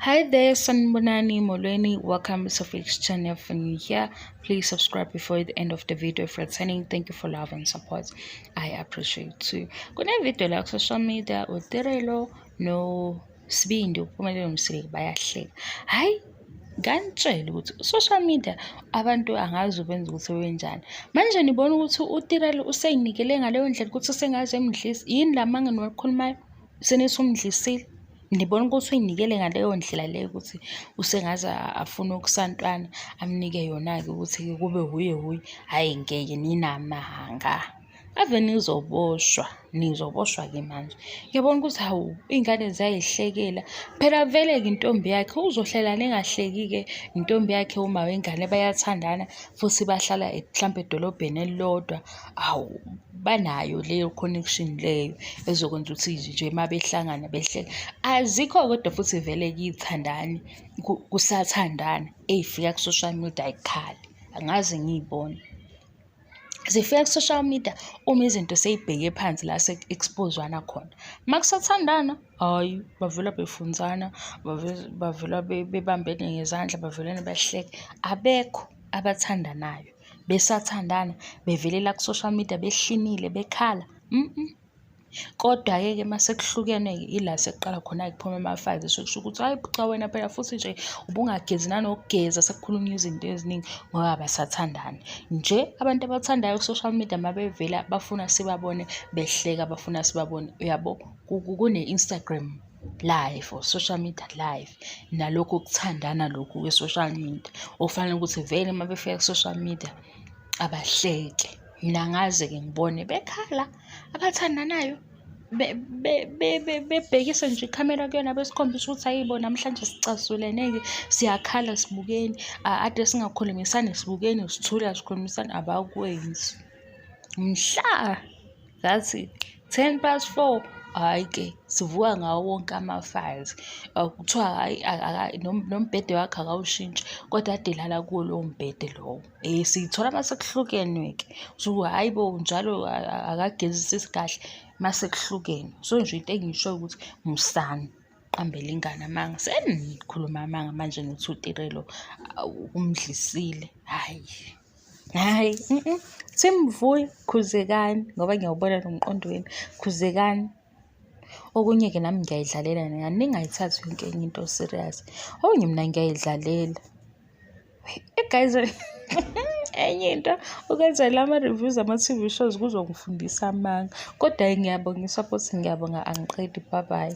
Hi there, Sanbonani Molweni. Welcome to Fix channel. For new here, please subscribe before the end of the video. If returning, thank you for love and support. I appreciate too. Kuna video la social media uTirelo no uSbindi Mpumelelo msile bayahleka. Hayi nganitshela ukuthi social media abantu angazi ubenza ukuthi wenjani. Manje nibona ukuthi uTirelo useyinikele ngaleyo ndlela ukuthi sengaze emdlisi. Yini lamanga nokukhulumayo? Senisumdlisile. Nibona ukuthi uyinikele ngaleyo ndlela leyo ukuthi usengaze afuna ukusantwana amnike yona-ke ukuthi kube huye hhayi ngeke ninamanga ave nizoboshwa-ke manje. Ngiyabona ukuthi hawu iy'ngane ziyayihlekela phela vele-ke intombi yakhe uzohlela nengahleki-ke intombi yakhe uma wengane bayathandana futhi bahlala mhlampe edolobheni elilodwa. Awu banayo leyo connection leyo ezokwenza ukuthi nje uma behlangana behleka. Azikho kodwa futhi vele kuyithandani kusathandana ey'fika ku-social media ay'khali angaze ngiy'bone. Zifika ku-social media uma izinto sey'bheke phansi la se-expose-wana khona. Uma kusathandana hhayi bavela befunzana, bavela bebambene ngezandla, bavelane behleke. Abekho abathandanayo besathandana bevelela ku-social media behlinile bekhala. Kodwa-ke mase kuhlukene-ke ila sekuqala khona-ke kuphuma ama-files sekusho ukuthi hayi cha wena phela futhi nje ubungagezi nanokugeza sekukhulunywa izinto eziningi ngoba basathandana. Nje abantu abathandayo ku-social media mabevela bafuna sibabone behleka, bafuna sibabone uyabo kune-Instagram live or social media live nalokhu kuthandana lokhu kwe-social media okufanele ukuthi vele uma befika ku-social media abahleke. Mina ngaze-ke ngibone bekhala abathandanayo bebhekise nje ikhamera kuyona besikhombisa ukuthi hayibo namhlanje sicasulene-ke siyakhala sibukeni, ade singakhulumisani sibukeni sithule asikhulumisani abakwenzi. Mhla ngathi 4:10 hhayi-ke sivuka ngawo wonke ama-files. Kuthiwa hhayi nombhede wakhe akawushintshi kodwa ade elala kuwo lowo mbhede lowo. Siyithola mase kuhlukene-ke hhayi bo njalo akagezisisi kahle mase kuhlukene. So nje into engiyishoyo ukuthi musani qambele ingane amanga. Senikhuluma amanga manje nithi uTirelo umdlisile. Hhayi simvuye khuzekani ngoba ngiyawubona nomqondo wenu, khuzekani. Okunye-ke nami ngiyayidlalela ningayithathi yonke enye into serious. Okunye mina ngiyayidlalela. Guys enye into ukwenzela ama-reviews ama-TV shows kuzongifundisa amanga. Kodwa ngiyabonga i-support, ngiyabonga angiqedi. Bye bye.